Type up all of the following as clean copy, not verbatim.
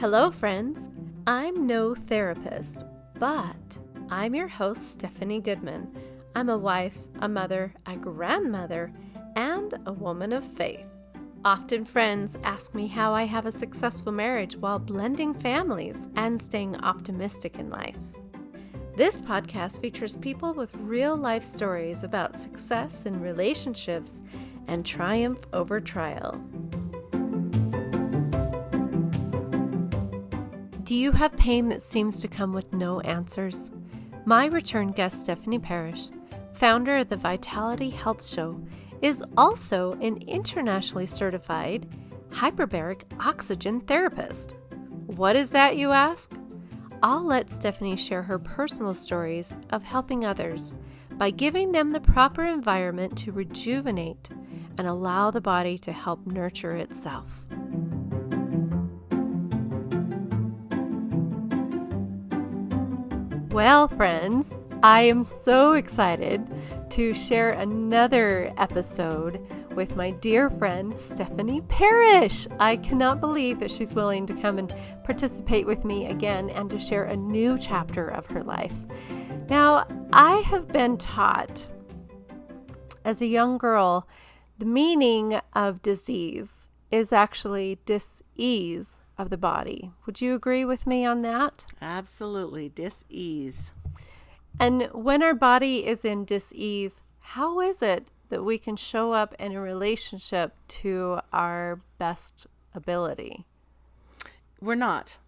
Hello, friends. I'm no therapist, but I'm your host, Stephanie Goodman. I'm a wife, a mother, a grandmother, and a woman of faith. Often friends ask me how I have a successful marriage while blending families and staying optimistic in life. This podcast features people with real-life stories about success in relationships and triumph over trial. Do you have pain that seems to come with no answers? My return guest, Stephanie Parrish, founder of the Vitality Health Show, is also an internationally certified Hyperbaric Oxygen Therapist. What is that, you ask? I'll let Stephanie share her personal stories of helping others by giving them the proper environment to rejuvenate and allow the body to help nurture itself. Well, friends, I am so excited to share another episode with my dear friend, Stephanie Parrish. I cannot believe that she's willing to come and participate with me again and to share a new chapter of her life. Now, I have been taught as a young girl, the meaning of disease is actually dis-ease of the body. Would you agree with me on that? Absolutely, dis-ease. And when our body is in dis-ease, how is it that we can show up in a relationship to our best ability? We're not.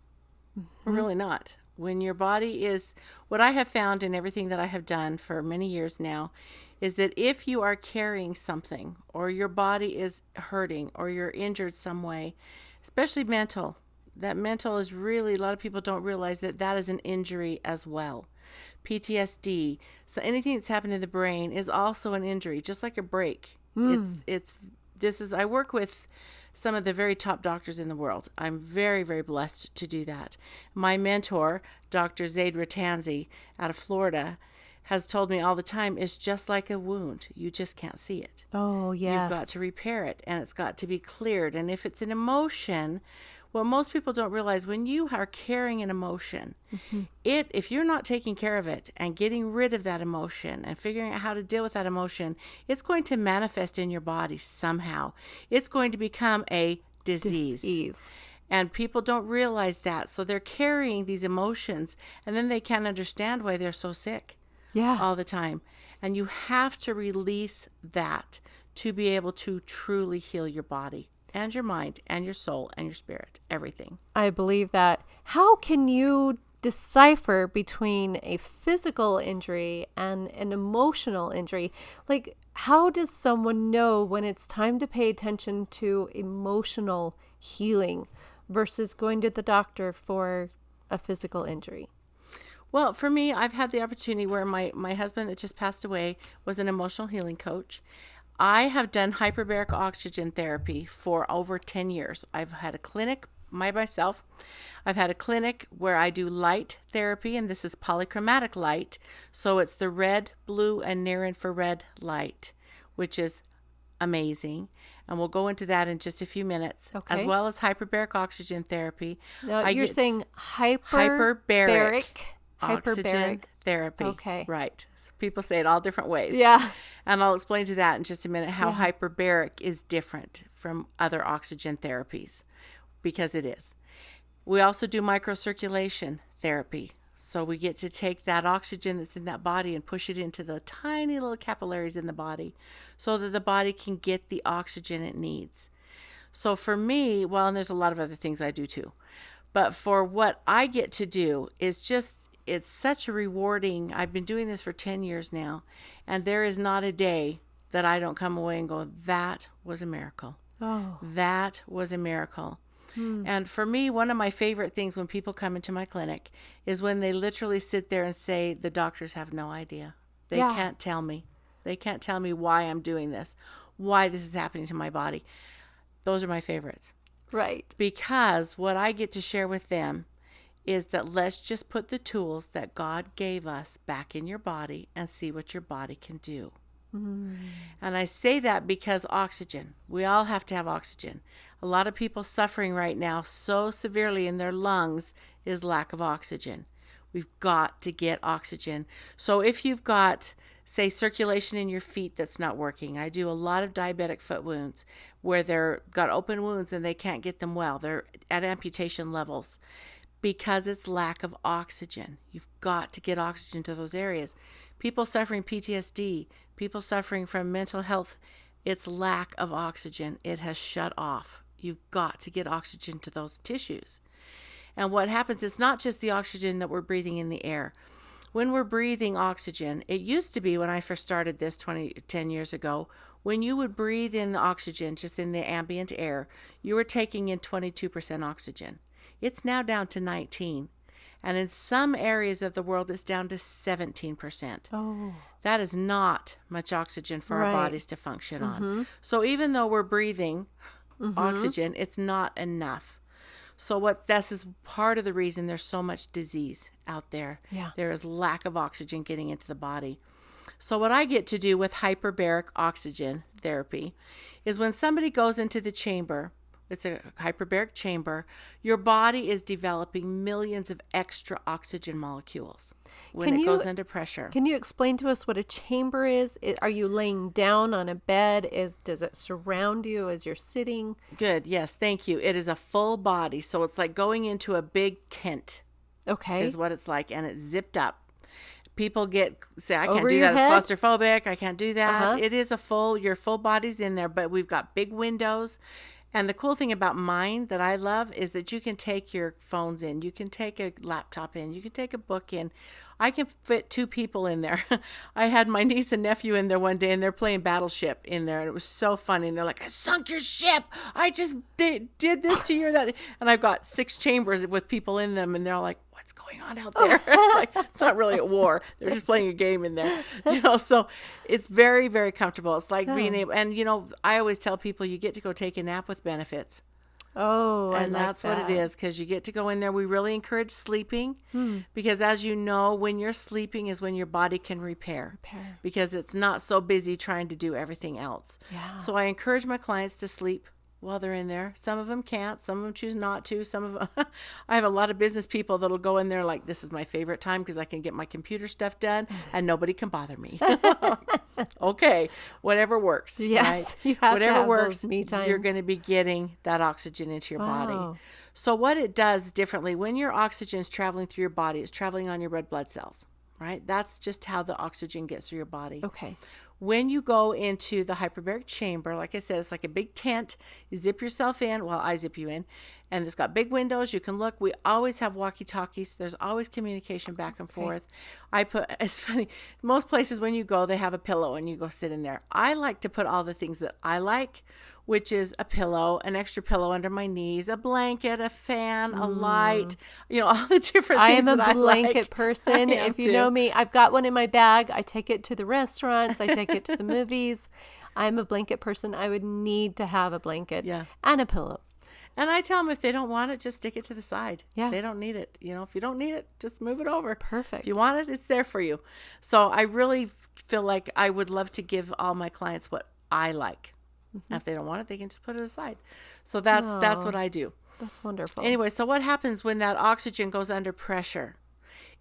We're really not. When your body is, what I have found in everything that I have done for many years now, is that if you are carrying something or your body is hurting or you're injured some way, especially mental, that mental is really, a lot of people don't realize that that is an injury as well. PTSD, so anything that's happened in the brain is also an injury, just like a break. I work with some of the very top doctors in the world. I'm very, very blessed to do that. My mentor, Dr. Zaid Ratanzi out of Florida, has told me all the time, it's just like a wound. You just can't see it. Oh, yes. You've got to repair it, and it's got to be cleared. And if it's an emotion, what most people don't realize, when you are carrying an emotion, if you're not taking care of it and getting rid of that emotion and figuring out how to deal with that emotion, it's going to manifest in your body somehow. It's going to become a disease. And people don't realize that. So they're carrying these emotions, and then they can't understand why they're so sick all the time. And you have to release that to be able to truly heal your body and your mind and your soul and your spirit, everything. I believe that. How can you decipher between a physical injury and an emotional injury? Like, how does someone know when it's time to pay attention to emotional healing versus going to the doctor for a physical injury? Well, for me, I've had the opportunity where my husband that just passed away was an emotional healing coach. I have done hyperbaric oxygen therapy for over 10 years. I've had a clinic myself. I've had a clinic where I do light therapy, and this is polychromatic light. So it's the red, blue, and near infrared light, which is amazing. And we'll go into that in just a few minutes, as well as hyperbaric oxygen therapy. Now, you're saying hyperbaric oxygen therapy. Okay. Right. So people say it all different ways. Yeah. And I'll explain to that in just a minute how hyperbaric is different from other oxygen therapies, because it is. We also do microcirculation therapy. So we get to take that oxygen that's in that body and push it into the tiny little capillaries in the body so that the body can get the oxygen it needs. So for me, well, and there's a lot of other things I do too, but for what I get to do is just, it's such a rewarding, I've been doing this for 10 years now, and there is not a day that I don't come away and go, that was a miracle. Oh. That was a miracle. And for me, one of my favorite things when people come into my clinic is when they literally sit there and say, the doctors have no idea. They can't tell me. They can't tell me why I'm doing this, why this is happening to my body. Those are my favorites. Right. Because what I get to share with them is that let's just put the tools that God gave us back in your body and see what your body can do. And I say that because oxygen, we all have to have oxygen. a lot of people suffering right now so severely in their lungs is lack of oxygen. We've got to get oxygen. So if you've got, say, circulation in your feet that's not working, I do a lot of diabetic foot wounds where they're got open wounds and they can't get them well. They're at amputation levels because it's lack of oxygen. You've got to get oxygen to those areas. People suffering PTSD, people suffering from mental health, it's lack of oxygen. It has shut off. You've got to get oxygen to those tissues. And what happens is not just the oxygen that we're breathing in the air. When we're breathing oxygen, it used to be when I first started this 10 years ago, when you would breathe in the oxygen, just in the ambient air, you were taking in 22% oxygen. It's now down to 19%. And in some areas of the world, it's down to 17%. Oh. That is not much oxygen for our bodies to function on. So even though we're breathing oxygen, it's not enough. So this is part of the reason there's so much disease out there. Yeah. There is lack of oxygen getting into the body. So what I get to do with Hyperbaric Oxygen Therapy is when somebody goes into the chamber, it's a hyperbaric chamber, your body is developing millions of extra oxygen molecules when it goes under pressure. Can you explain to us what a chamber is? Are you laying down on a bed? Does it surround you as you're sitting? Good. Yes. Thank you. It is a full body. So it's like going into a big tent. Okay. Is what it's like. And it's zipped up. People say, I can't Over do your that. It's head? claustrophobic. I can't do that. Uh-huh. It is your full body's in there, but we've got big windows. And the cool thing about mine that I love is that you can take your phones in. You can take a laptop in. You can take a book in. I can fit 2 people in there. I had my niece and nephew in there one day, and they're playing Battleship in there. And it was so funny. And they're like, I sunk your ship. I just did this to you or that. And I've got 6 chambers with people in them. And they're all like, what's going on out there? It's like, it's not really at war. They're just playing a game in there. So it's very, very comfortable. It's like being able, and I always tell people you get to go take a nap with benefits. Oh, And that's what it is, because you get to go in there. We really encourage sleeping because, as you know, when you're sleeping is when your body can repair. Because it's not so busy trying to do everything else. Yeah. So I encourage my clients to sleep while they're in there. Some of them can't. Some of them choose not to. Some of them, I have a lot of business people that'll go in there like, this is my favorite time because I can get my computer stuff done and nobody can bother me. Okay, whatever works. Yes, right? you have whatever to have works, those me times. you're going to be getting that oxygen into your body. Wow. So what it does differently, when your oxygen is traveling through your body, it's traveling on your red blood cells, right? That's just how the oxygen gets through your body. Okay. When you go into the hyperbaric chamber, like I said, it's like a big tent. You zip yourself in. Well, I zip you in. And it's got big windows. You can look. We always have walkie-talkies. There's always communication back and forth. It's funny. Most places when you go, they have a pillow and you go sit in there. I like to put all the things that I like, which is a pillow, an extra pillow under my knees, a blanket, a fan, a light, all the different things that I like. I am a blanket person. If you know me, I've got one in my bag. I take it to the restaurants. I take it to the movies. I'm a blanket person. I would need to have a blanket and a pillow. And I tell them if they don't want it, just stick it to the side. Yeah. They don't need it. If you don't need it, just move it over. Perfect. If you want it, it's there for you. So I really feel like I would love to give all my clients what I like. And if they don't want it, they can just put it aside. So that's what I do. That's wonderful. Anyway, so what happens when that oxygen goes under pressure?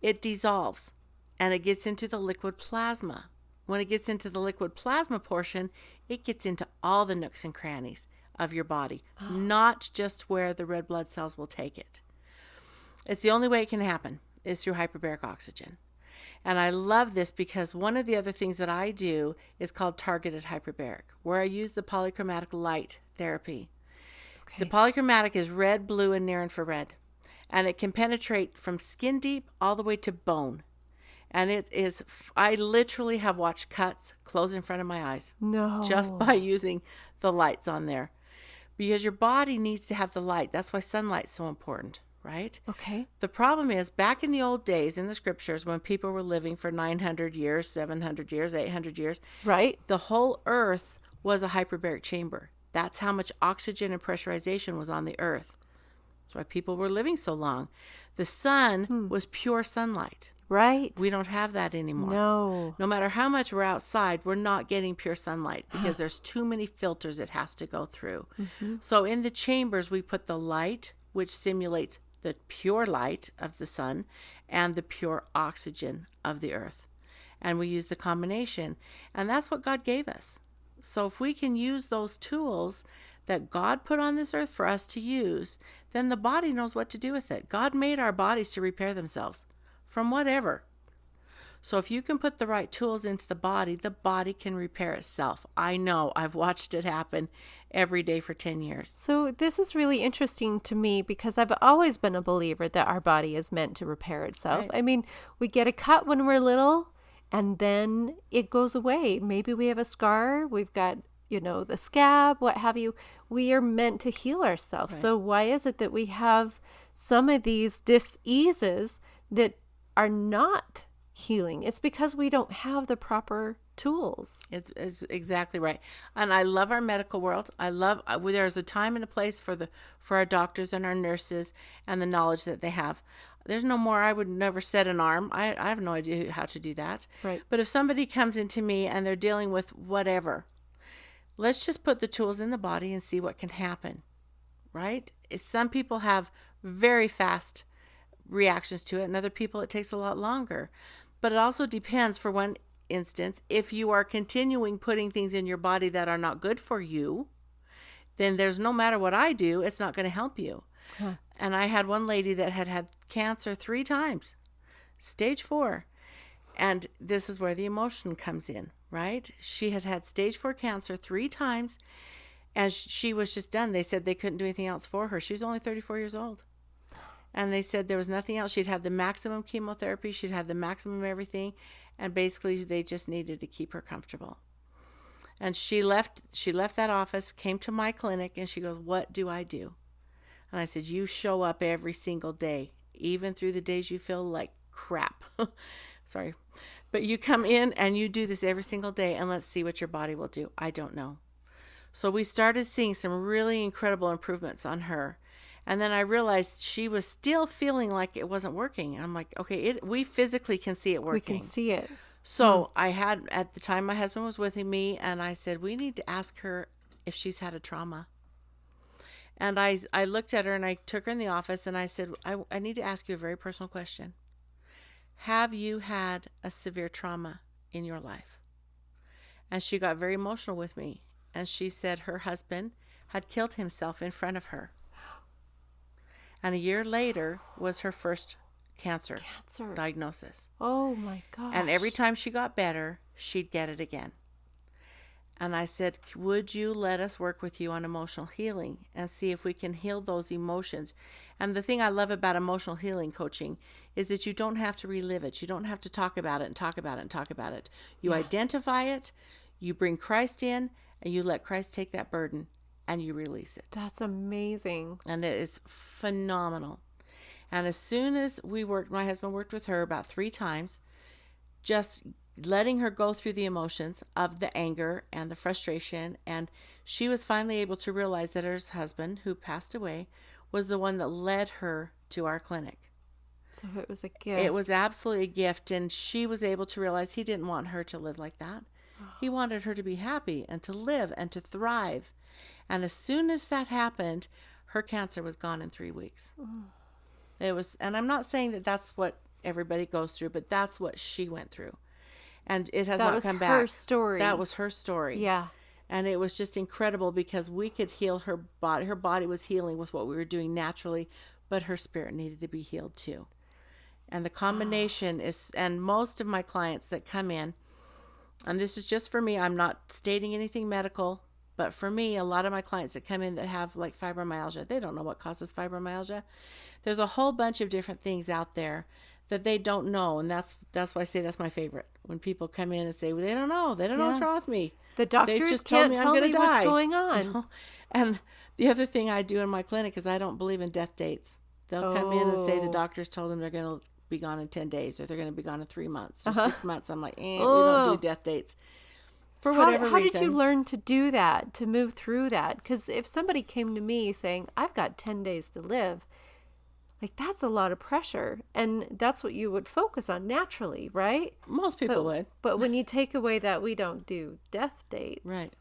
It dissolves and it gets into the liquid plasma. When it gets into the liquid plasma portion, it gets into all the nooks and crannies of your body, not just where the red blood cells will take it. It's the only way it can happen is through hyperbaric oxygen. And I love this because one of the other things that I do is called targeted hyperbaric, where I use the polychromatic light therapy. Okay. The polychromatic is red, blue, and near infrared. And it can penetrate from skin deep all the way to bone. And I literally have watched cuts close in front of my eyes. No. Just by using the lights on there. Because your body needs to have the light. That's why sunlight's so important, right? Okay. The problem is, back in the old days in the scriptures, when people were living for 900 years, 700 years, 800 years, right? The whole earth was a hyperbaric chamber. That's how much oxygen and pressurization was on the earth. That's why people were living so long. The sun was pure sunlight. Right. We don't have that anymore. No. No matter how much we're outside, we're not getting pure sunlight because there's too many filters it has to go through. So in the chambers, we put the light, which simulates the pure light of the sun and the pure oxygen of the earth. And we use the combination. And that's what God gave us. So if we can use those tools that God put on this earth for us to use, then the body knows what to do with it. God made our bodies to repair themselves from whatever. So if you can put the right tools into the body can repair itself. I know. I've watched it happen every day for 10 years. So this is really interesting to me because I've always been a believer that our body is meant to repair itself. Right. I mean, we get a cut when we're little and then it goes away. Maybe we have a scar. We've got, the scab, what have you. We are meant to heal ourselves. Right. So why is it that we have some of these diseases that are not healing? It's because we don't have the proper tools. It's exactly right. And I love our medical world. There's a time and a place for our doctors and our nurses and the knowledge that they have. There's no more, I would never set an arm. I have no idea how to do that. Right. But if somebody comes into me and they're dealing with whatever, let's just put the tools in the body and see what can happen. Right? Some people have very fast reactions to it, and other people it takes a lot longer. But it also depends, for one instance, if you are continuing putting things in your body that are not good for you, then there's no matter what I do, it's not going to help you. Huh. And I had one lady that had cancer 3 times, stage 4. And this is where the emotion comes in, right? She had stage 4 cancer 3 times, and she was just done. They said they couldn't do anything else for her. She was only 34 years old. And they said there was nothing else. She'd had the maximum chemotherapy. She'd had the maximum everything. And basically, they just needed to keep her comfortable. And she left that office, came to my clinic, and she goes, "What do I do?" And I said, "You show up every single day, even through the days you feel like crap." Sorry. But you come in and you do this every single day, and let's see what your body will do. I don't know. So we started seeing some really incredible improvements on her. And then I realized she was still feeling like it wasn't working. And I'm like, okay, we physically can see it working. We can see it. So I had, at the time, my husband was with me, and I said, we need to ask her if she's had a trauma. And I looked at her, and I took her in the office, and I said, I need to ask you a very personal question. Have you had a severe trauma in your life? And she got very emotional with me. And she said her husband had killed himself in front of her. And a year later was her first cancer diagnosis. Oh my gosh. And every time she got better, she'd get it again. And I said, would you let us work with you on emotional healing and see if we can heal those emotions? And the thing I love about emotional healing coaching is that you don't have to relive it. You don't have to talk about it and talk about it and talk about it. You identify it, you bring Christ in, and you let Christ take that burden. And you release it. That's amazing. And it is phenomenal. And as soon as my husband worked with her about 3 times, just letting her go through the emotions of the anger and the frustration. And she was finally able to realize that her husband, who passed away, was the one that led her to our clinic. So it was a gift. It was absolutely a gift. And she was able to realize he didn't want her to live like that. He wanted her to be happy and to live and to thrive. And as soon as that happened, her cancer was gone in 3 weeks. It was, and I'm not saying that that's what everybody goes through, but that's what she went through. And it has not come back. That was her story. That was her story. Yeah. And it was just incredible because we could heal her body. Her body was healing with what we were doing naturally, but her spirit needed to be healed too. And the combination is, and most of my clients that come in, and this is just for me, I'm not stating anything medical, but for me, a lot of my clients that come in that have like fibromyalgia, they don't know what causes fibromyalgia. There's a whole bunch of different things out there that they don't know. And that's why I say that's my favorite. When people come in and say, well, they don't know what's wrong with me. The doctors can't tell me what's going on. You know? And the other thing I do in my clinic is I don't believe in death dates. They'll come in and say the doctors told them they're going to be gone in 10 days or they're going to be gone in 3 months or 6 months. I'm like, we don't do death dates. for whatever how reason. did you learn to do that, to move through that? Because if somebody came to me saying, I've got 10 days to live, like that's a lot of pressure. And that's what you would focus on naturally, right? Most people would. But when you take away that we don't do death dates. Right.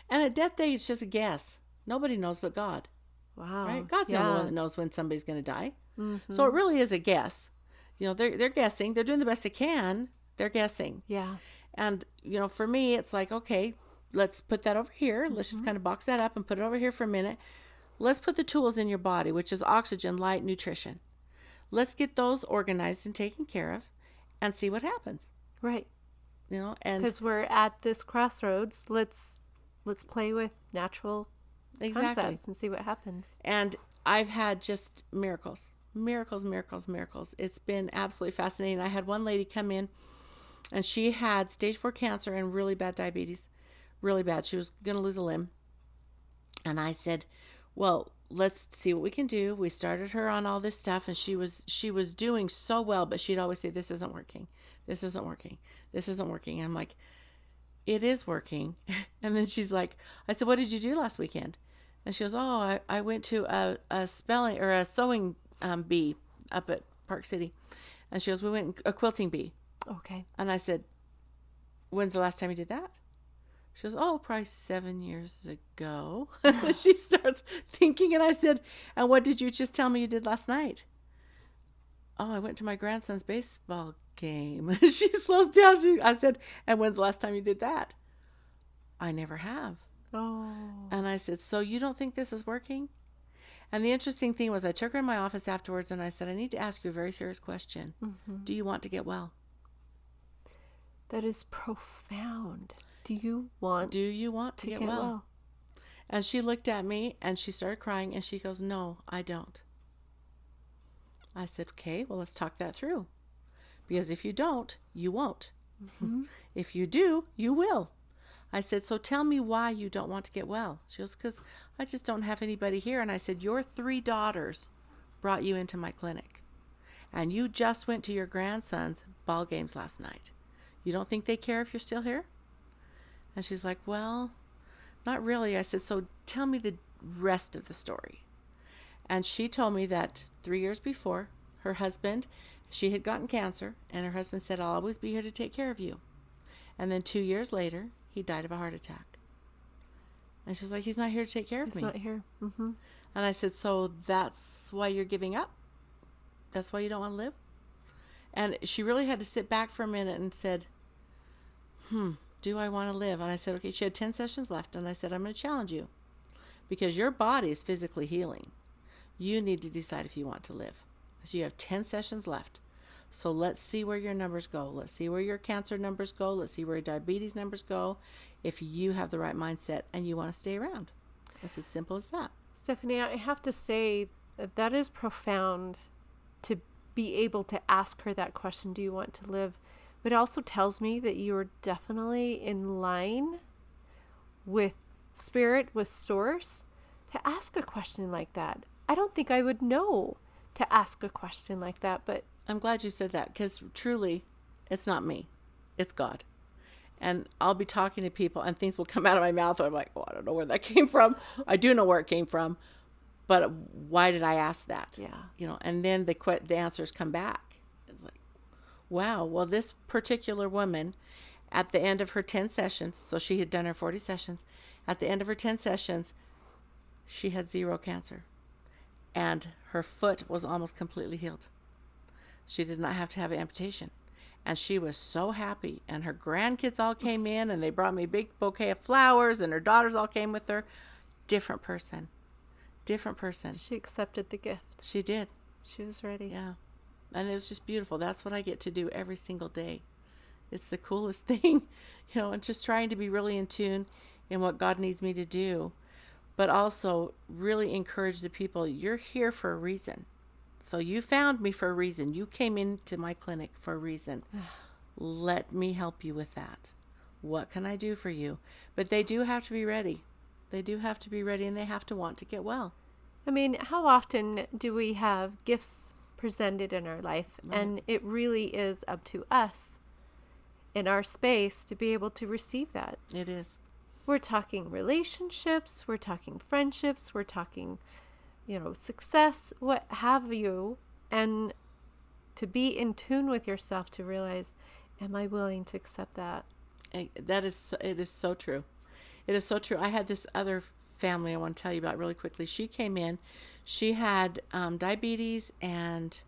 And a death date is just a guess. Nobody knows but God. Wow. Right? God's the only one that knows when somebody's going to die. Mm-hmm. So it really is a guess. You know, they're guessing. They're doing the best they can. They're guessing. Yeah. And, you know, for me, it's like, okay, let's put that over here. Mm-hmm. Let's just kind of box that up and put it over here for a minute. Let's put the tools in your body, which is oxygen, light, nutrition. Let's get those organized and taken care of and see what happens. Right. You know, and because we're at this crossroads, let's play with natural concepts and see what happens. And I've had just miracles. It's been absolutely fascinating. I had one lady come in and she had stage 4 cancer and really bad diabetes, really bad. She was going to lose a limb. And I said, well, let's see what we can do. We started her on all this stuff and she was doing so well, but she'd always say, this isn't working. And I'm like, it is working. And then she's like, I said, what did you do last weekend? And she goes, oh, I went to a sewing bee up at Park City. And she goes, we went a quilting bee. Okay. And I said, when's the last time you did that? She goes, oh, probably 7 years ago. She starts thinking, and I said, and what did you just tell me you did last night? Oh, I went to my grandson's baseball game. She slows down. I said, and when's the last time you did that? I never have. Oh. And I said, so you don't think this is working? And the interesting thing was I took her in my office afterwards and I said, I need to ask you a very serious question. Mm-hmm. Do you want to get well? That is profound. Do you want to get well? And she looked at me and she started crying and she goes, no, I don't. I said, okay, well, let's talk that through. Because if you don't, you won't. Mm-hmm. If you do, you will. I said, so tell me why you don't want to get well. She goes, because I just don't have anybody here. And I said, your 3 daughters brought you into my clinic. And you just went to your grandson's ball games last night. You don't think they care if you're still here? And she's like, well, not really. I said, so tell me the rest of the story. And she told me that 3 years before, her husband, she had gotten cancer, and her husband said, I'll always be here to take care of you. And then 2 years later, he died of a heart attack. And she's like, he's not here to take care of me. He's not here. Mm-hmm. And I said, so that's why you're giving up? That's why you don't want to live? And she really had to sit back for a minute and said, do I want to live? And I said, okay, she had 10 sessions left. And I said, I'm going to challenge you because your body is physically healing. You need to decide if you want to live. So you have 10 sessions left. So let's see where your numbers go. Let's see where your cancer numbers go. Let's see where your diabetes numbers go. If you have the right mindset and you want to stay around. It's as simple as that. Stephanie, I have to say that is profound to be able to ask her that question, do you want to live? But it also tells me that you're definitely in line with spirit, with source, to ask a question like that. I don't think I would know to ask a question like that, but I'm glad you said that because truly it's not me, it's God. And I'll be talking to people and things will come out of my mouth and I'm like, oh, I don't know where that came from. I do know where it came from, but why did I ask that? Yeah. You know, and then the answers come back. It's like, wow, well, this particular woman at the end of her 10 sessions, so she had done her 40 sessions, at the end of her 10 sessions, she had 0 cancer. And her foot was almost completely healed. She did not have to have an amputation. And she was so happy. And her grandkids all came in and they brought me a big bouquet of flowers and her daughters all came with her. Different person. She accepted the gift. She did. She was ready. Yeah. And it was just beautiful. That's what I get to do every single day. It's the coolest thing, you know, and just trying to be really in tune in what God needs me to do. But also really encourage the people, you're here for a reason. So you found me for a reason. You came into my clinic for a reason. Let me help you with that. What can I do for you? But they do have to be ready. They do have to be ready and they have to want to get well. I mean, how often do we have gifts presented in our life? Right. And it really is up to us in our space to be able to receive that. It is. We're talking relationships, we're talking friendships, we're talking, success, what have you. And to be in tune with yourself to realize, am I willing to accept that? It is so true. It is so true. I had this other family I want to tell you about really quickly. She came in, she had diabetes, and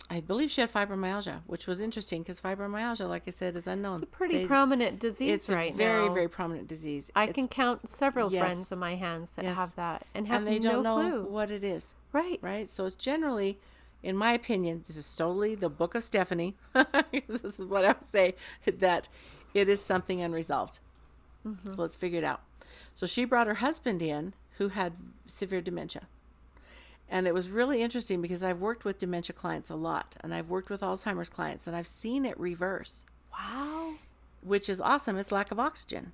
I believe she had fibromyalgia, which was interesting because fibromyalgia, like I said, is unknown. It's a pretty prominent disease right now. It's a very, very prominent disease. I can count several friends in my hands that have that and have they don't know clue what it is. Right. So it's generally, in my opinion, this is totally the book of Stephanie. This is what I would say, that it is something unresolved. So let's figure it out. So she brought her husband in who had severe dementia. And it was really interesting because I've worked with dementia clients a lot, and I've worked with Alzheimer's clients, and I've seen it reverse. Wow. Which is awesome. It's lack of oxygen.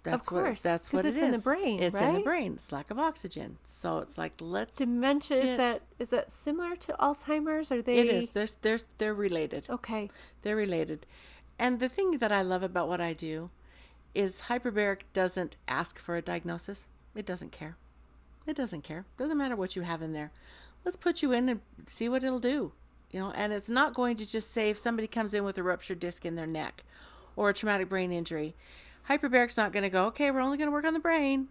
Of course. That's what it is. It's in the brain, It's right? in the brain. It's lack of oxygen. So it's like, Dementia, is that similar to Alzheimer's? Are they? It is. They're related. Okay. They're related. And the thing that I love about what I do is Hyperbaric doesn't ask for a diagnosis. It doesn't care. It doesn't care. Doesn't matter what you have in there. Let's put you in and see what it'll do. And it's not going to just say if somebody comes in with a ruptured disc in their neck or a traumatic brain injury, Hyperbaric's not going to go, okay, we're only going to work on the brain.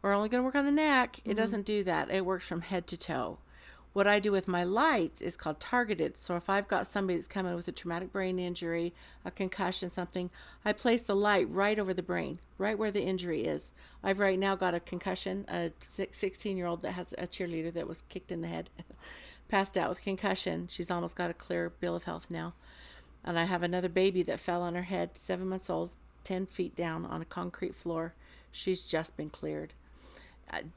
We're only going to work on the neck. It doesn't do that. It works from head to toe. What I do with my lights is called targeted. So if I've got somebody that's coming with a traumatic brain injury, a concussion, something, I place the light right over the brain, right where the injury is. I've right now got a concussion, a 16-year-old that has a cheerleader that was kicked in the head, passed out with concussion. She's almost got a clear bill of health now. And I have another baby that fell on her head, 7 months old, 10 feet down on a concrete floor. She's just been cleared.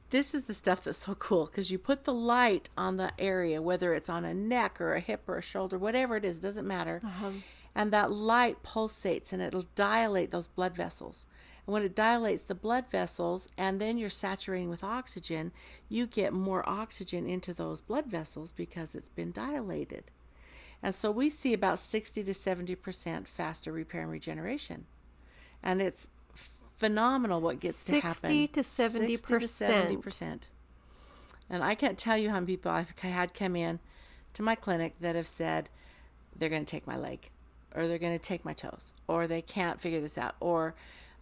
This is the stuff that's so cool because you put the light on the area, whether it's on a neck or a hip or a shoulder, whatever it is, doesn't matter. And that light pulsates and it'll dilate those blood vessels. And when it dilates the blood vessels and then you're saturating with oxygen, you get more oxygen into those blood vessels because it's been dilated. And so we see about 60 to 70% faster repair and regeneration. And it's phenomenal what gets to happen. 60 to 70%. And I can't tell you how many people I've had come in to my clinic that have said they're going to take my leg or they're going to take my toes or they can't figure this out. Or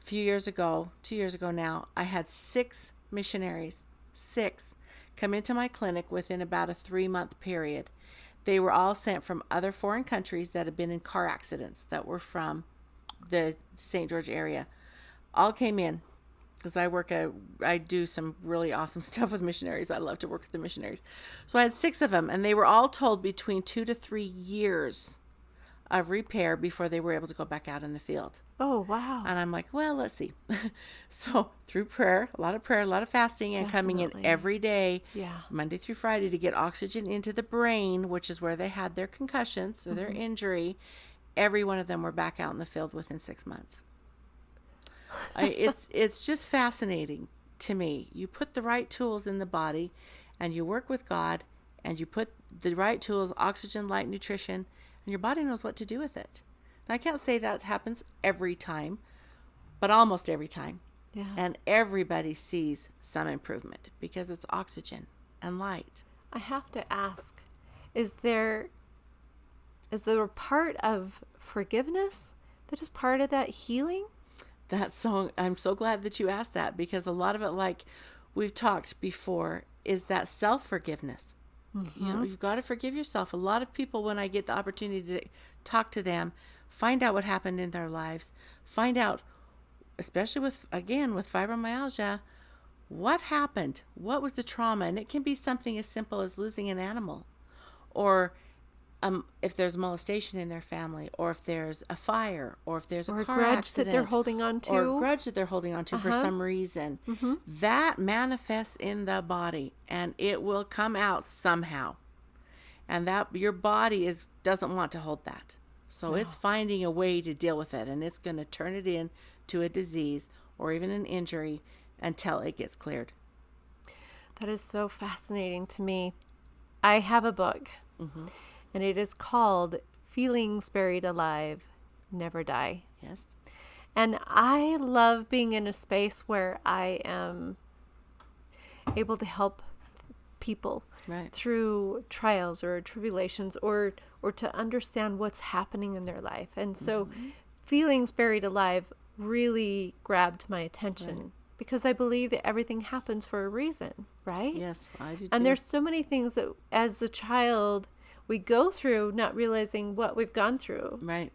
a few years ago, 2 years ago now, I had 6 missionaries, 6, come into my clinic within about a 3-month period. They were all sent from other foreign countries that had been in car accidents that were from the St. George area. All came in because I do some really awesome stuff with missionaries. I love to work with the missionaries. So I had 6 of them, and they were all told between 2 to 3 years of repair before they were able to go back out in the field. Oh, wow. And I'm like, well, let's see. So through prayer, a lot of fasting, and coming in every day, Monday through Friday, to get oxygen into the brain, which is where they had their concussions or their injury. Every one of them were back out in the field within 6 months. It's just fascinating to me. You put the right tools in the body and you work with God and you put the right tools, oxygen, light, nutrition, and your body knows what to do with it. And I can't say that happens every time, but almost every time. Yeah. And everybody sees some improvement because it's oxygen and light. I have to ask, is there a part of forgiveness that is part of that healing? I'm so glad that you asked that, because a lot of it, like we've talked before, is that self-forgiveness. You've got to forgive yourself. A lot of people, when I get the opportunity to talk to them, find out what happened in their lives, find out, especially with fibromyalgia, what happened, what was the trauma. And it can be something as simple as losing an animal, or if there's molestation in their family, or if there's a fire, or if there's a car grudge accident, that they're holding on to, or a grudge that they're holding on to for some reason, that manifests in the body, and it will come out somehow. And that your body doesn't want to hold that, so it's finding a way to deal with it, and it's going to turn it into a disease or even an injury until it gets cleared. That is so fascinating to me. I have a book. And it is called Feelings Buried Alive, never die. Yes. And I love being in a space where I am able to help people through trials or tribulations, or to understand what's happening in their life. And so Feelings Buried Alive really grabbed my attention because I believe that everything happens for a reason, right? Yes, I do too. And there's so many things that as a child we go through not realizing what we've gone through. Right.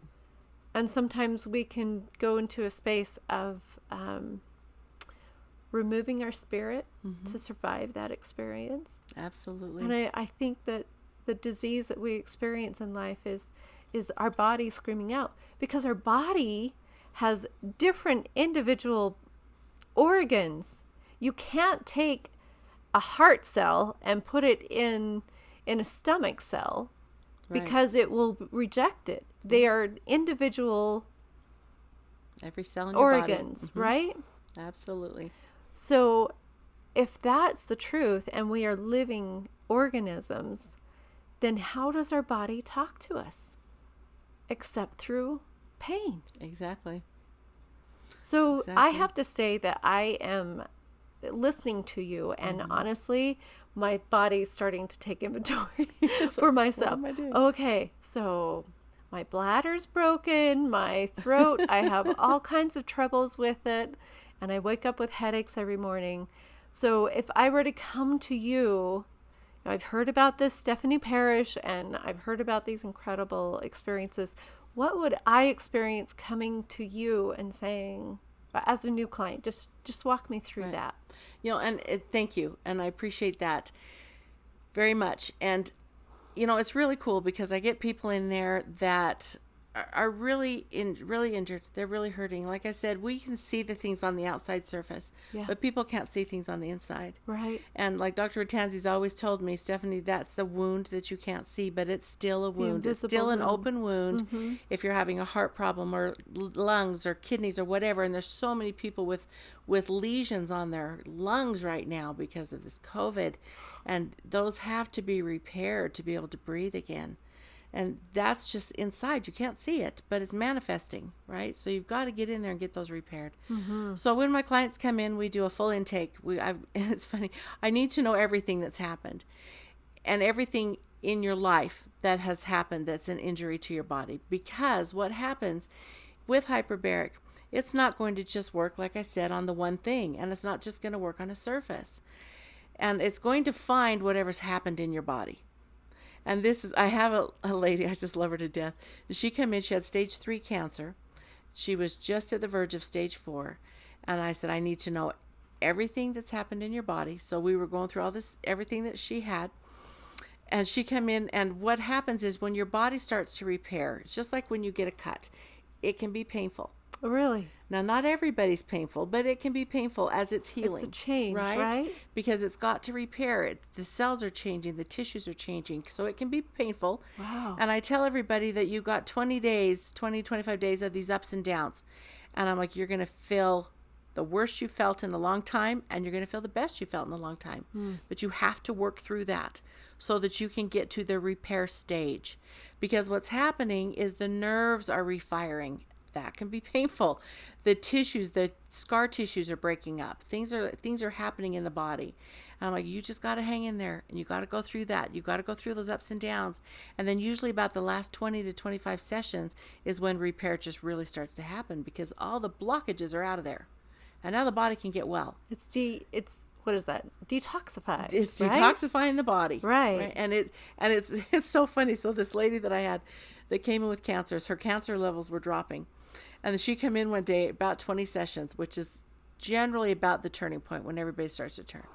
And sometimes we can go into a space of removing our spirit to survive that experience. Absolutely. And I think that the disease that we experience in life is our body screaming out, because our body has different individual organs. You can't take a heart cell and put it in a stomach cell because it will reject it. They are individual every cell in your organs, body. right? Absolutely. So if that's the truth and we are living organisms, then how does our body talk to us? Except through pain. Exactly. So I have to say that I am listening to you, and honestly, my body's starting to take inventory for myself. What am I doing? Okay, so my bladder's broken, my throat, I have all kinds of troubles with it, and I wake up with headaches every morning. So if I were to come to you, I've heard about this Stephanie Parrish, and I've heard about these incredible experiences. What would I experience coming to you and saying, as a new client, just walk me through that? And thank you. And I appreciate that very much. And, it's really cool because I get people in there that are really injured. They're really hurting. Like I said, we can see the things on the outside surface, but people can't see things on the inside. Right. And like Dr. Ratanzi's always told me, Stephanie, that's the wound that you can't see, but it's still a wound. It's still an open wound. If you're having a heart problem or lungs or kidneys or whatever, and there's so many people with lesions on their lungs right now because of this COVID, and those have to be repaired to be able to breathe again. And that's just inside. You can't see it, but it's manifesting, right? So you've got to get in there and get those repaired. So when my clients come in, we do a full intake. It's funny. I need to know everything that's happened and everything in your life that has happened that's an injury to your body. Because what happens with hyperbaric, it's not going to just work, like I said, on the one thing. And it's not just going to work on a surface. And it's going to find whatever's happened in your body. And I have a lady, I just love her to death. She came in, she had stage 3 cancer. She was just at the verge of stage 4. And I said, I need to know everything that's happened in your body. So we were going through all this, everything that she had. And she came in, and what happens is when your body starts to repair, it's just like when you get a cut. It can be painful. Oh, really? Now, not everybody's painful, but it can be painful as it's healing. It's a change, right? Because it's got to repair it. The cells are changing, the tissues are changing, so it can be painful. Wow. And I tell everybody that you've got 25 days of these ups and downs. And I'm like, you're going to feel the worst you felt in a long time, and you're going to feel the best you felt in a long time. But you have to work through that so that you can get to the repair stage. Because what's happening is the nerves are refiring. That can be painful. The tissues, the scar tissues are breaking up. Things are happening in the body. And I'm like, you just got to hang in there, and you got to go through that. You got to go through those ups and downs. And then usually about the last 20 to 25 sessions is when repair just really starts to happen, because all the blockages are out of there. And now the body can get well. It's what is that? Detoxified. It's right? detoxifying the body. Right. And it's so funny. So this lady that I had that came in with cancers, her cancer levels were dropping. And she came in one day, about 20 sessions, which is generally about the turning point when everybody starts to turn.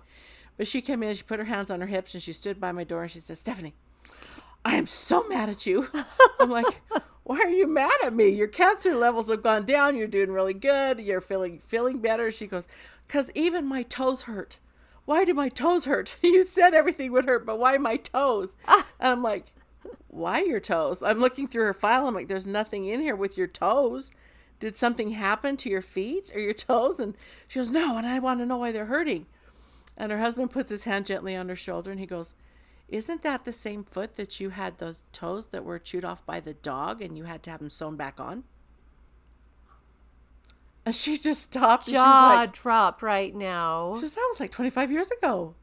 But she came in, she put her hands on her hips, and she stood by my door, and she said, Stephanie, I am so mad at you. I'm like, why are you mad at me? Your cancer levels have gone down. You're doing really good. You're feeling better. She goes, because even my toes hurt. Why do my toes hurt? You said everything would hurt, but why my toes? And I'm like, why your toes? I'm looking through her file. I'm like, there's nothing in here with your toes. Did something happen to your feet or your toes? And she goes, no, and I want to know why they're hurting. And her husband puts his hand gently on her shoulder, and he goes, isn't that the same foot that you had those toes that were chewed off by the dog and you had to have them sewn back on? And she just stopped. Jaw drop right now. She was, that was like 25 years ago.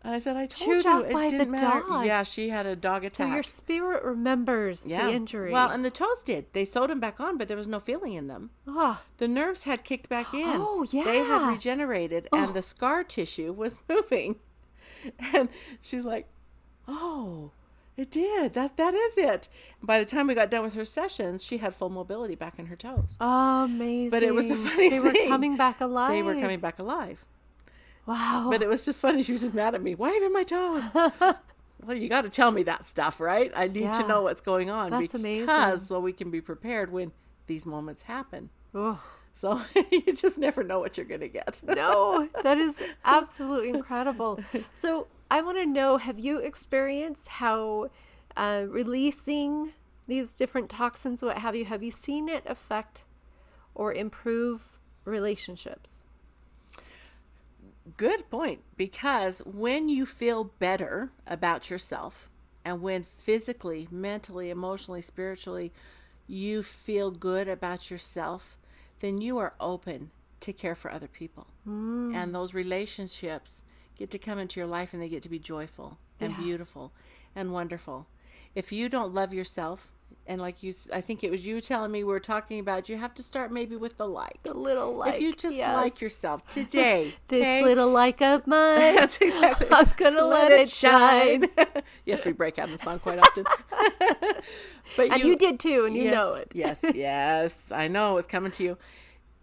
And I said, I told Chewed you off it by didn't the matter. dog. Yeah, she had a dog attack. So your spirit remembers the injury. Well, and the toes did. They sewed them back on, but there was no feeling in them. Oh. The nerves had kicked back in. Oh, yeah. They had regenerated, and the scar tissue was moving. And she's like, oh, it did. That is it. By the time we got done with her sessions, she had full mobility back in her toes. Amazing. But it was the funniest thing. They were coming back alive. They were coming back alive. Wow. But it was just funny. She was just mad at me. Why even my toes? Well, you got to tell me that stuff, right? I need to know what's going on. That's amazing. So we can be prepared when these moments happen. Oh. So you just never know what you're going to get. No, that is absolutely incredible. So I want to know, have you experienced how releasing these different toxins, what have you seen it affect or improve relationships? Good point. Because when you feel better about yourself, and when physically, mentally, emotionally, spiritually, you feel good about yourself, then you are open to care for other people. And those relationships get to come into your life, and they get to be joyful and beautiful and wonderful. If you don't love yourself, and like I think it was you telling me, we were talking about, you have to start maybe with the like. The little like. If you just like yourself today. This little like of mine. That's exactly. I'm going to let it shine. Yes, we break out in the song quite often. But you did too, and you know it. Yes. I know it's coming to you.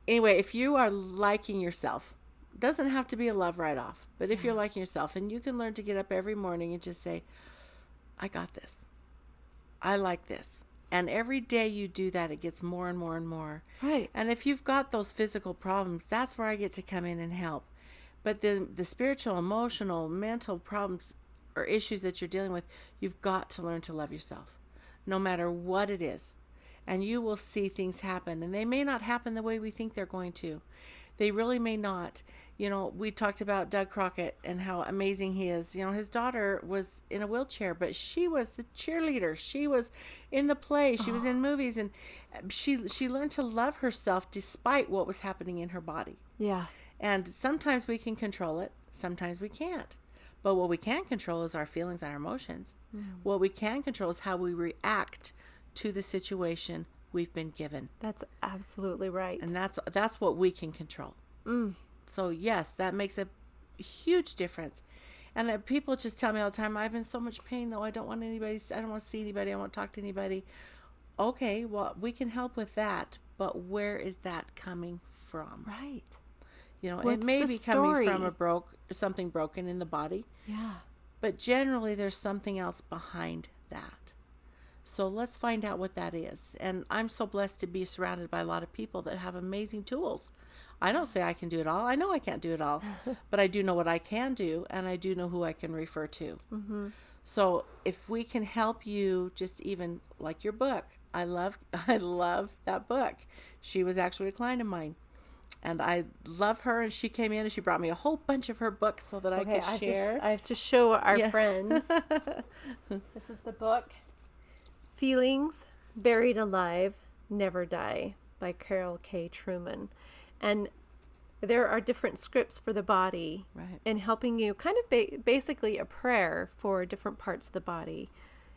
Anyway, if you are liking yourself, it doesn't have to be a love right off, but if you're liking yourself, and you can learn to get up every morning and just say, I got this. I like this. And every day you do that, it gets more and more and more. Right. And if you've got those physical problems, that's where I get to come in and help. But the spiritual, emotional, mental problems or issues that you're dealing with, you've got to learn to love yourself, no matter what it is. And you will see things happen. And they may not happen the way we think they're going to. They really may not. You know, we talked about Doug Crockett and how amazing he is. You know, his daughter was in a wheelchair, but she was the cheerleader. She was in the play. She was in movies, and she learned to love herself despite what was happening in her body. Yeah. And sometimes we can control it. Sometimes we can't. But what we can control is our feelings and our emotions. What we can control is how we react to the situation we've been given. That's absolutely right. And that's what we can control. So yes, that makes a huge difference. And people just tell me all the time, I'm in so much pain though. I don't want to see anybody. I don't want to talk to anybody. Okay, well, we can help with that. But where is that coming from? Right. You know, What's it may the be story? coming from something broken in the body. Yeah. But generally there's something else behind that. So let's find out what that is. And I'm so blessed to be surrounded by a lot of people that have amazing tools. I don't say I can do it all. I know I can't do it all. But I do know what I can do, and I do know who I can refer to. So if we can help you, just even like your book. I love that book. She was actually a client of mine. And I love her, and she came in and she brought me a whole bunch of her books so that I could share. I have to show our friends. This is the book, Feelings Buried Alive, Never Die, by Carol K. Truman. And there are different scripts for the body, right, and helping you kind of basically a prayer for different parts of the body.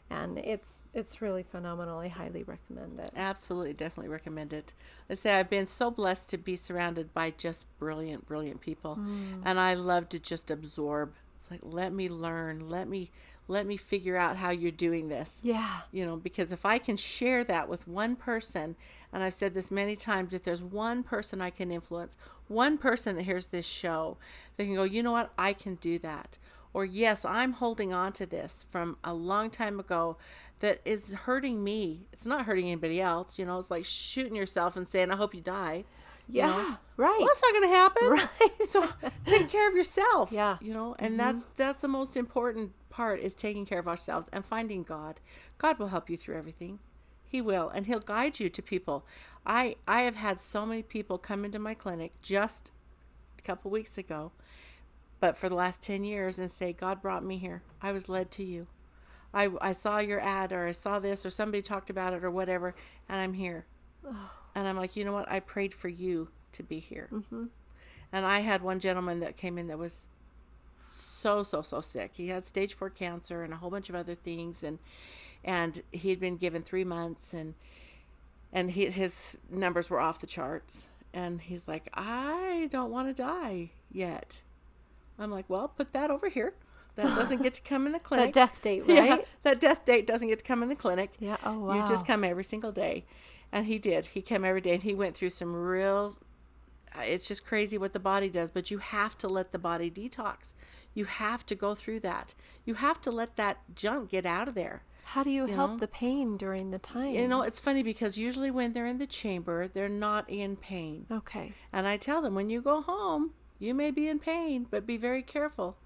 And it's really phenomenal. I highly recommend it. Absolutely, definitely recommend it. I say I've been so blessed to be surrounded by just brilliant, brilliant people. And I love to just absorb. It's like, let me learn. Let me figure out how you're doing this. Yeah. You know, because if I can share that with one person, and I've said this many times, if there's one person I can influence, one person that hears this show, they can go, you know what, I can do that. Or yes, I'm holding on to this from a long time ago that is hurting me. It's not hurting anybody else. You know, it's like shooting yourself and saying, I hope you die. Yeah, you know? right. Well, that's not going to happen. Right. So take care of yourself. Yeah. You know, and that's the most important part, is taking care of ourselves and finding God. God will help you through everything. He will, and he'll guide you to people. I have had so many people come into my clinic just a couple weeks ago, but for the last 10 years, and say, God brought me here. I was led to you. I saw your ad, or I saw this, or somebody talked about it, or whatever, and I'm here. And I'm like, you know what? I prayed for you to be here. Mm-hmm. And I had one gentleman that came in that was so sick. He had stage 4 cancer and a whole bunch of other things. And he'd been given 3 months and his numbers were off the charts. And he's like, I don't want to die yet. I'm like, well, put that over here. That doesn't get to come in the clinic. That death date, right? Yeah, that death date doesn't get to come in the clinic. Yeah. Oh, wow. You just come every single day. And he did. He came every day, and he went through some real, it's just crazy what the body does. But you have to let the body detox. You have to go through that. You have to let that junk get out of there. How do you help the pain during the time? You know, it's funny because usually when they're in the chamber, they're not in pain. Okay. And I tell them, when you go home, you may be in pain, but be very careful.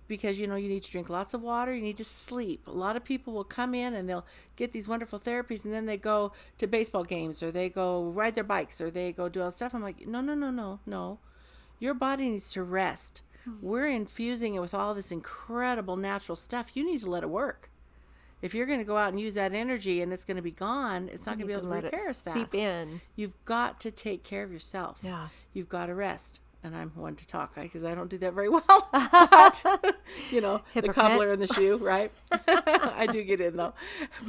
Because, you know, you need to drink lots of water. You need to sleep. A lot of people will come in and they'll get these wonderful therapies, and then they go to baseball games, or they go ride their bikes, or they go do all that stuff. I'm like, no. Your body needs to rest. We're infusing it with all this incredible natural stuff. You need to let it work. If you're going to go out and use that energy and it's going to be gone, it's not going to be able to repair as fast. Seep in. You've got to take care of yourself. Yeah. You've got to rest. And I'm one to talk because I don't do that very well. But, you know, Hypocrite. The cobbler in the shoe, right? I do get in though.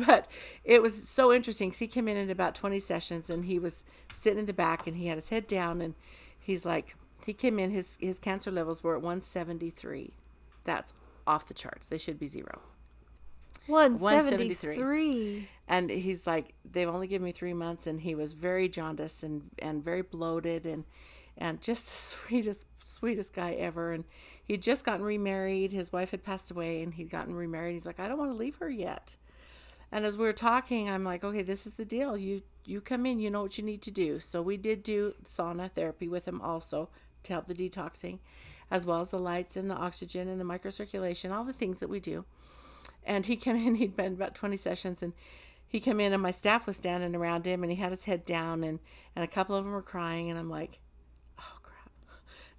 But it was so interesting because he came in about 20 sessions, and he was sitting in the back, and he had his head down, and he's like, he came in, his cancer levels were at 173. That's off the charts. They should be 0. 173. And he's like, they've only given me 3 months, and he was very jaundiced and very bloated and just the sweetest guy ever. And he'd just gotten remarried. His wife had passed away, and he'd gotten remarried. He's like, I don't want to leave her yet. And as we were talking, I'm like, okay, this is the deal. You come in, you know what you need to do. So we did do sauna therapy with him also to help the detoxing, as well as the lights and the oxygen and the microcirculation, all the things that we do. And he came in, he'd been about 20 sessions, and he came in, and my staff was standing around him, and he had his head down, and a couple of them were crying, and I'm like, oh crap,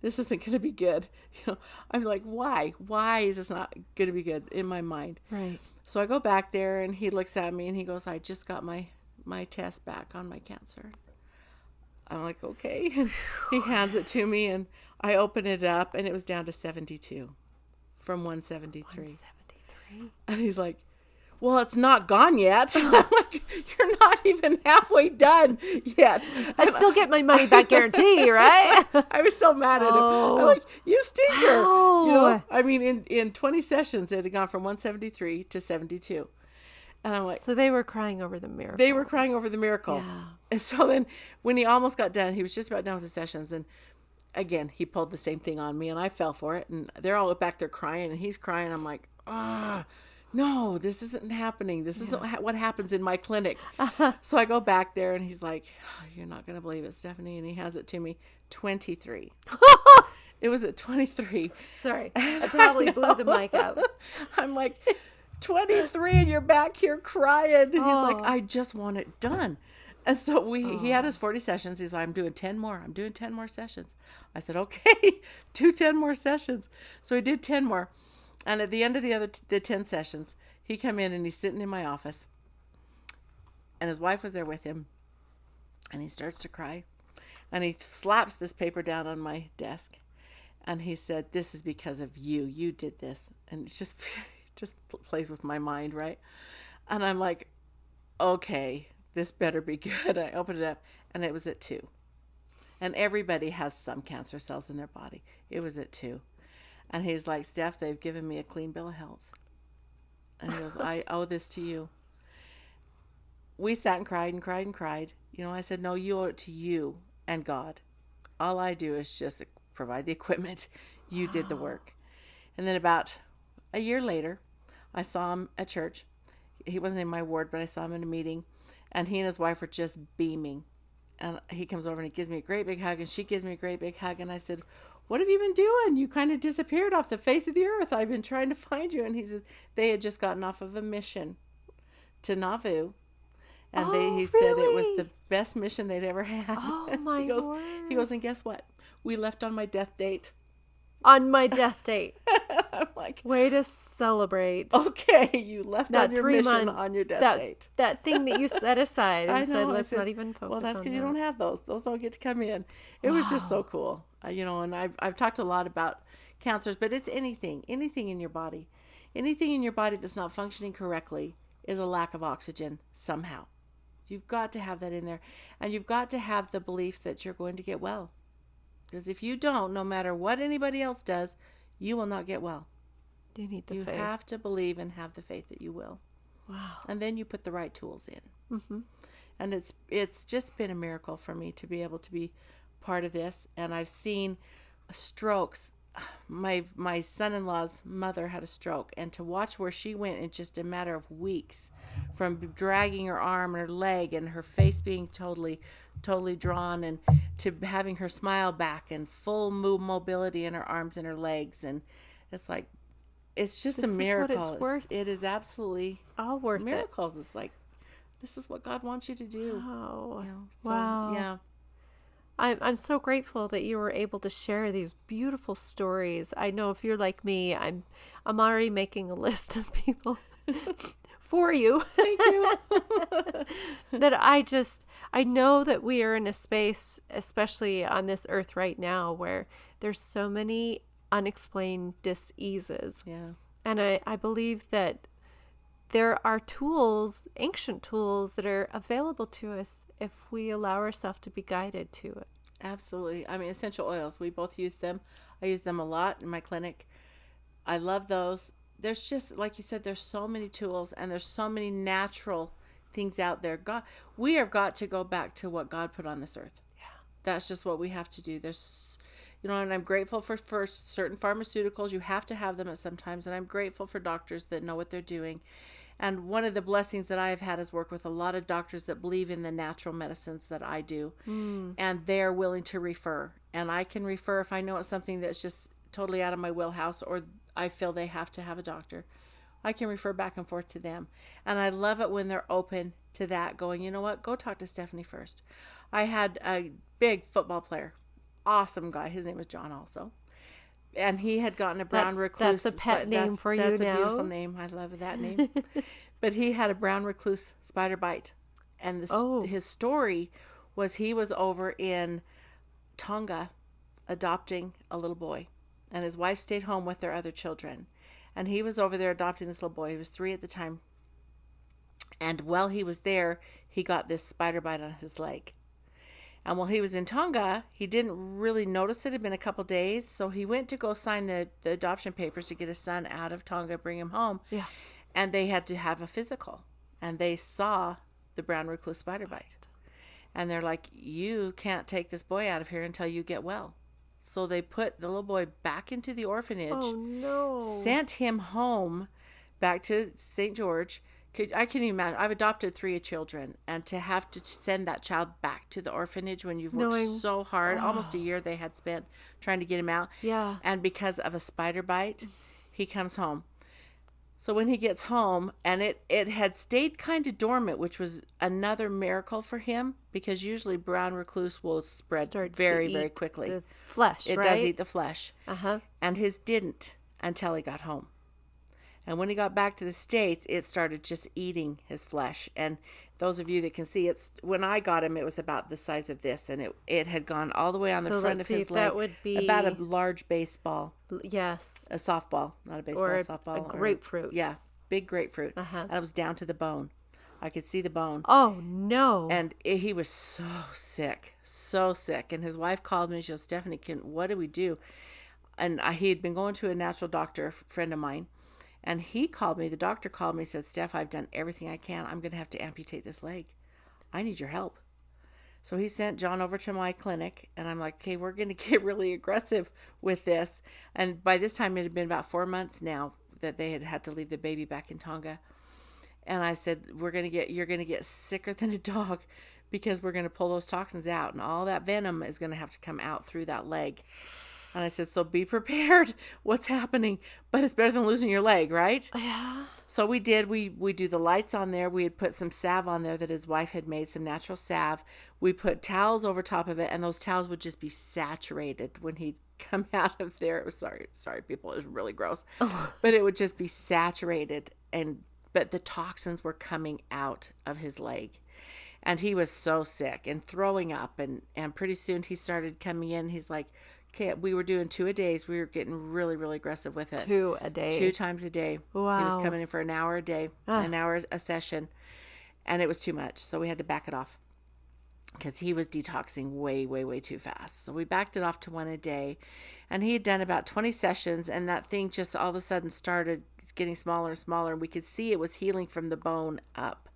this isn't going to be good. You know, I'm like, why is this not going to be good in my mind? Right. So I go back there, and he looks at me, and he goes, I just got my test back on my cancer. I'm like, okay. And he hands it to me, and I open it up, and it was down to 72 from 173. 173. And he's like, well, it's not gone yet. I'm like, you're not even halfway done yet. I still get my money back guarantee, right? I was so mad at him. I'm like, you stinker. How? You know, I mean, in 20 sessions, it had gone from 173 to 72. And I'm like, so they were crying over the miracle. They were crying over the miracle. Yeah. And so then when he almost got done, he was just about done with the sessions. And again, he pulled the same thing on me, and I fell for it. And they're all back there crying, and he's crying. I'm like, no, this isn't happening. This isn't what happens in my clinic. So I go back there, and he's like, you're not going to believe it, Stephanie. And he hands it to me, 23. It was at 23. Sorry, I probably blew the mic out. I'm like, 23, and you're back here crying. And he's like, I just want it done. And so he had his 40 sessions. He's like, I'm doing 10 more. I'm doing 10 more sessions. I said, okay, do 10 more sessions. So he did 10 more. And at the end of the 10 sessions, he come in, and he's sitting in my office, and his wife was there with him, and he starts to cry, and he slaps this paper down on my desk, and he said, this is because of you. You did this. And it's just plays with my mind, right? And I'm like, okay, this better be good. I opened it up, and it was at 2. And everybody has some cancer cells in their body. It was at 2. And he's like, Steph, they've given me a clean bill of health. And he goes, I owe this to you. We sat and cried and cried and cried. You know, I said, no, you owe it to you and God. All I do is just provide the equipment. You did the work. And then about a year later, I saw him at church. He wasn't in my ward, but I saw him in a meeting. And he and his wife were just beaming. And he comes over, and he gives me a great big hug, and she gives me a great big hug. And I said, what have you been doing? You kind of disappeared off the face of the earth. I've been trying to find you. And he said they had just gotten off of a mission to Nauvoo. And he said it was the best mission they'd ever had. Oh, my He goes, and guess what? We left on my death date. On my death date. I'm like, way to celebrate. okay, you left That on your 3 mission month, on your death date. that thing that you set aside I and said, know. I let's said, not even focus well, that's on because you that. don't have those. Those don't get to come in. It was just so cool. And I've talked a lot about cancers, but it's anything in your body. Anything in your body that's not functioning correctly is a lack of oxygen somehow. You've got to have that in there. And you've got to have the belief that you're going to get well. Because if you don't, no matter what anybody else does, you will not get well. You need the faith. You have to believe and have the faith that you will. Wow. And then you put the right tools in. Mm-hmm. And it's just been a miracle for me to be able to be part of this. And I've seen strokes. My son-in-law's mother had a stroke, and to watch where she went in just a matter of weeks, from dragging her arm and her leg and her face being totally drawn, and to having her smile back and full mobility in her arms and her legs, and it's like, it's just a miracle. This is what it's worth. It is absolutely all worth miracles. It's like, this is what God wants you to do. Wow. So, wow. Yeah. I'm so grateful that you were able to share these beautiful stories. I know if you're like me, I'm already making a list of people for you. Thank you. That I know that we are in a space, especially on this earth right now, where there's so many unexplained diseases. Yeah. And I believe that there are tools, ancient tools, that are available to us if we allow ourselves to be guided to it. Absolutely. I mean, essential oils, we both use them. I use them a lot in my clinic. I love those. There's just, like you said, there's so many tools, and there's so many natural things out there. We have got to go back to what God put on this earth. Yeah. That's just what we have to do. There's, and I'm grateful for certain pharmaceuticals. You have to have them at some times, and I'm grateful for doctors that know what they're doing. And one of the blessings that I have had is work with a lot of doctors that believe in the natural medicines that I do. And they're willing to refer. And I can refer if I know it's something that's just totally out of my wheelhouse, or I feel they have to have a doctor. I can refer back and forth to them. And I love it when they're open to that, going, you know what, go talk to Stephanie first. I had a big football player, awesome guy. His name was John also. And he had gotten a brown recluse. That's a pet name for you now. That's a beautiful name. I love that name. But he had a brown recluse spider bite. And his story was he was over in Tonga adopting a little boy. And his wife stayed home with their other children. And he was over there adopting this little boy. He was 3 at the time. And while he was there, he got this spider bite on his leg. And while he was in Tonga, he didn't really notice it. It had been a couple days. So he went to go sign the adoption papers to get his son out of Tonga, bring him home. Yeah. And they had to have a physical. And they saw the brown recluse spider bite. And they're like, you can't take this boy out of here until you get well. So they put the little boy back into the orphanage. Oh, no. Sent him home back to St. George. I can't even imagine. I've adopted 3 children, and to have to send that child back to the orphanage when you've worked so hard, almost a year they had spent trying to get him out. Yeah. And because of a spider bite, he comes home. So when he gets home, and it had stayed kind of dormant, which was another miracle for him, because usually brown recluse will spread very, very quickly. The flesh, it right? does eat the flesh. Uh-huh. And his didn't until he got home. And when he got back to the States, it started just eating his flesh. And those of you that can see, when I got him, it was about the size of this, and it had gone all the way on the front of his leg. That would be about a large baseball. Yes. A softball, not a baseball, or softball. A grapefruit. Yeah, big grapefruit. Uh-huh. And it was down to the bone. I could see the bone. Oh, no. And he was so sick. And his wife called me and she goes, Stephanie, what do we do? And he had been going to a natural doctor, a friend of mine. And he called me, the doctor called me and said, Steph, I've done everything I can. I'm going to have to amputate this leg. I need your help. So he sent John over to my clinic, and I'm like, okay, we're going to get really aggressive with this. And by this time, it had been about 4 months now that they had to leave the baby back in Tonga. And I said, you're going to get sicker than a dog, because we're going to pull those toxins out, and all that venom is going to have to come out through that leg. And I said, so be prepared. What's happening? But it's better than losing your leg, right? Yeah. So we did. We do the lights on there. We had put some salve on there that his wife had made, some natural salve. We put towels over top of it, and those towels would just be saturated when he'd come out of there. It was sorry, people. It was really gross. But it would just be saturated, but the toxins were coming out of his leg. And he was so sick and throwing up. And pretty soon he started coming in. He's like, okay, we were doing 2 a days. We were getting really, really aggressive with it. 2 a day. 2 times a day. Wow. He was coming in for an hour a day, an hour a session. And it was too much. So we had to back it off because he was detoxing way, way, way too fast. So we backed it off to 1 a day. And he had done about 20 sessions. And that thing just all of a sudden started getting smaller and smaller. And we could see it was healing from the bone up.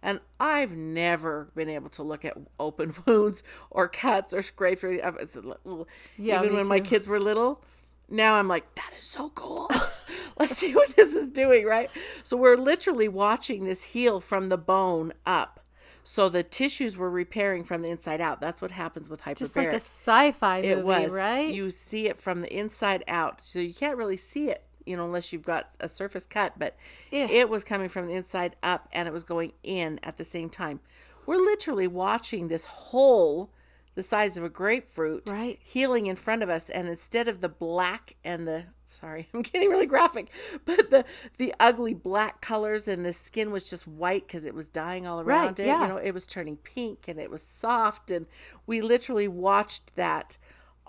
And I've never been able to look at open wounds or cuts or scrapes. Even when my kids were little. Now I'm like, that is so cool. Let's see what this is doing, right? So we're literally watching this heal from the bone up. So the tissues were repairing from the inside out. That's what happens with hyperbaric. Just like a sci-fi movie, it was, right? You see it from the inside out. So you can't really see it, unless you've got a surface cut, but it was coming from the inside up and it was going in at the same time. We're literally watching this hole the size of a grapefruit healing in front of us. And instead of the black and I'm getting really graphic, but the ugly black colors and the skin was just white because it was dying all around it. Yeah. It was turning pink and it was soft. And we literally watched that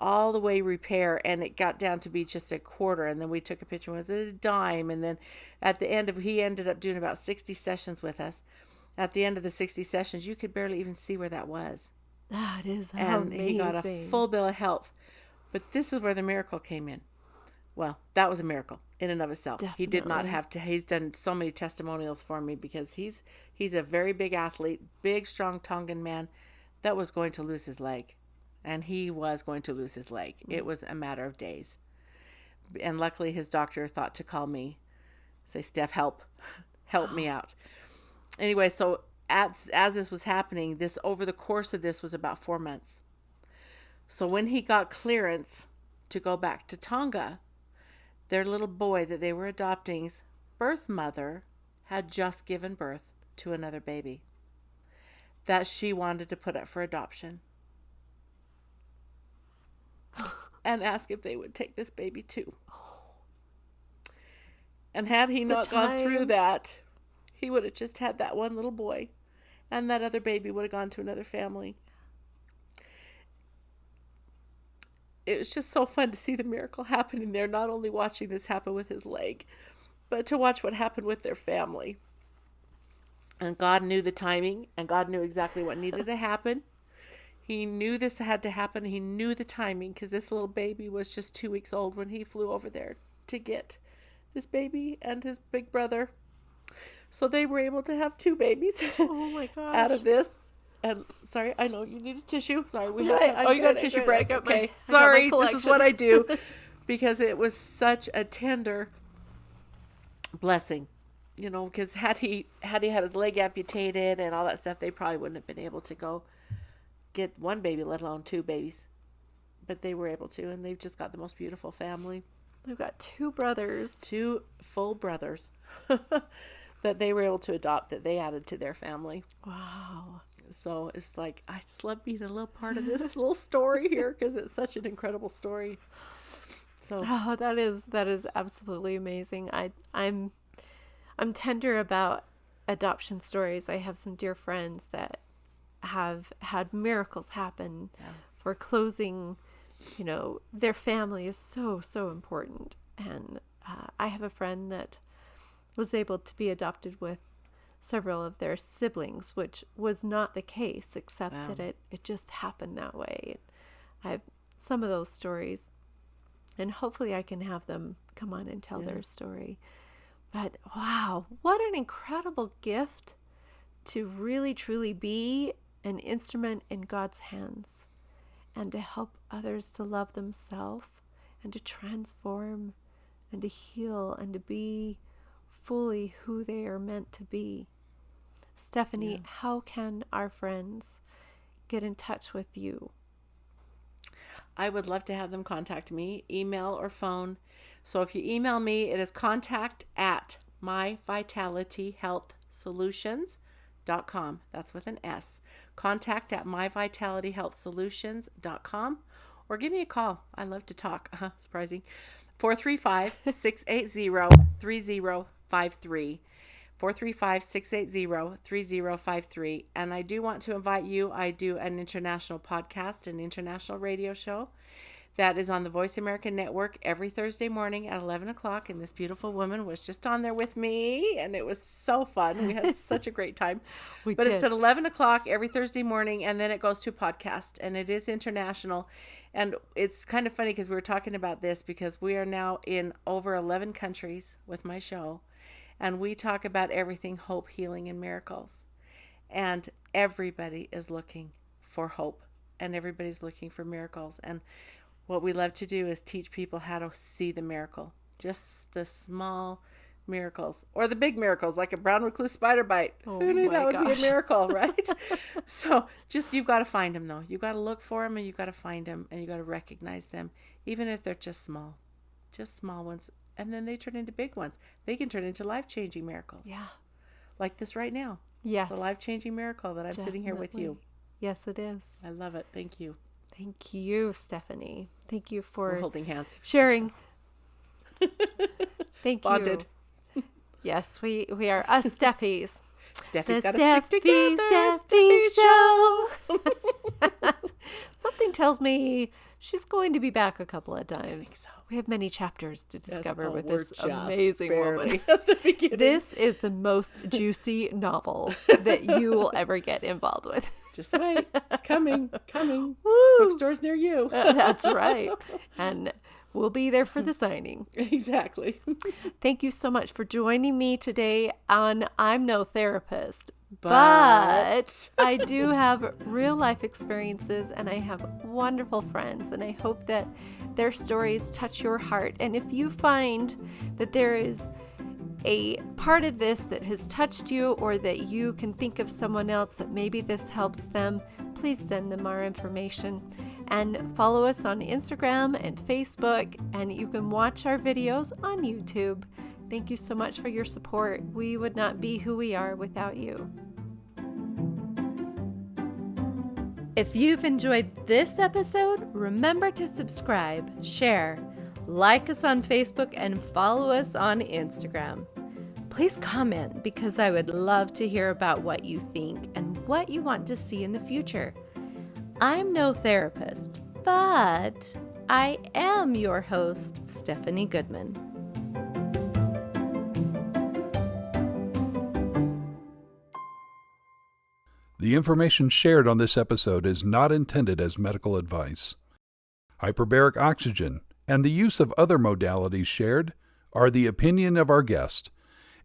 all the way repair, and it got down to be just a quarter. And then we took a picture with it a dime. And then at the end he ended up doing about 60 sessions with us. At the end of the 60 sessions, you could barely even see where that was. That is and amazing. He got a full bill of health. But this is where the miracle came in. Well, that was a miracle in and of itself. Definitely. He did not have to. He's done so many testimonials for me because he's a very big athlete, big, strong Tongan man that was going to lose his leg. And he was going to lose his leg. It was a matter of days. And luckily his doctor thought to call me, say, Steph, help me out. Anyway, so as this was happening, over the course of this was about 4 months. So when he got clearance to go back to Tonga, their little boy that they were adopting's birth mother had just given birth to another baby that she wanted to put up for adoption. And ask if they would take this baby too. And had he not gone through that, he would have just had that one little boy. And that other baby would have gone to another family. It was just so fun to see the miracle happening there. Not only watching this happen with his leg, but to watch what happened with their family. And God knew the timing. And God knew exactly what needed to happen. He knew this had to happen. He knew the timing because this little baby was just 2 weeks old when he flew over there to get this baby and his big brother. So they were able to have 2 babies oh my gosh. out of this. And sorry, I know you need a tissue. Sorry, you got a tissue break. Okay, sorry, this is what I do because it was such a tender blessing. Because had he had his leg amputated and all that stuff, they probably wouldn't have been able to go get 1 baby, let alone 2 babies. But they were able to, and they've just got the most beautiful family. They've got 2 brothers. 2 full brothers that they were able to adopt, that they added to their family. Wow. So it's like, I just love being a little part of this little story here because it's such an incredible story. So that is absolutely amazing. I'm tender about adoption stories. I have some dear friends that have had miracles happen for closing. Their family is so important. And I have a friend that was able to be adopted with several of their siblings, which was not the case, except that it just happened that way. I have some of those stories, and hopefully I can have them come on and tell their story. But wow, what an incredible gift to really truly be an instrument in God's hands and to help others to love themselves and to transform and to heal and to be fully who they are meant to be. Stephanie, how can our friends get in touch with you? I would love to have them contact me, email or phone. So if you email me, it is contact@myvitalityhealthsolutions.com. That's with an S. Contact@myvitalityhealthsolutions.com. Or give me a call. I love to talk. Surprising. 435-680-3053. 435-680-3053. And I do want to invite you. I do an international podcast, an international radio show that is on the Voice America Network every Thursday morning at 11 o'clock. And this beautiful woman was just on there with me. And it was so fun. We had such a great time. It's at 11 o'clock every Thursday morning. And then it goes to a podcast. And it is international. And it's kind of funny because we were talking about this because we are now in over 11 countries with my show. And we talk about everything hope, healing, and miracles. And everybody is looking for hope. And everybody's looking for miracles. And what we love to do is teach people how to see the miracle. Just the small miracles. Or the big miracles, like a brown recluse spider bite. Who knew that would be a miracle, right? So just, you've got to find them, though. You've got to look for them, and you've got to find them, and you've got to recognize them, even if they're just small ones. And then they turn into big ones. They can turn into life-changing miracles. Yeah. Like this right now. Yes. It's a life-changing miracle that I'm sitting here with you. Yes, it is. I love it. Thank you. Thank you, Stephanie. Thank you for We're holding hands. Sharing. Thank Bonded. you. Yes, we are us Steffies. Steffi's got to Steffi, stick together. Steffi show. Something tells me she's going to be back a couple of times. I think so. We have many chapters to discover with we're this just amazing barely woman. at the beginning. This is the most juicy novel that you will ever get involved with. Just wait. It's coming. Woo! Bookstores near you. That's right. And we'll be there for the signing. Exactly. Thank you so much for joining me today on I'm No Therapist, but I do have real life experiences and I have wonderful friends, and I hope that their stories touch your heart. And if you find that there is a part of this that has touched you, or that you can think of someone else that maybe this helps them, please send them our information. And follow us on Instagram and Facebook, and you can watch our videos on YouTube. Thank you so much for your support. We would not be who we are without you. If you've enjoyed this episode, remember to subscribe, share, like us on Facebook, and follow us on Instagram. Please comment, because I would love to hear about what you think and what you want to see in the future. I'm no therapist, but I am your host, Stephanie Goodman. The information shared on this episode is not intended as medical advice. Hyperbaric oxygen and the use of other modalities shared are the opinion of our guest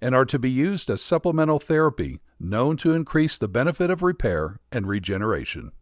and are to be used as supplemental therapy known to increase the benefit of repair and regeneration.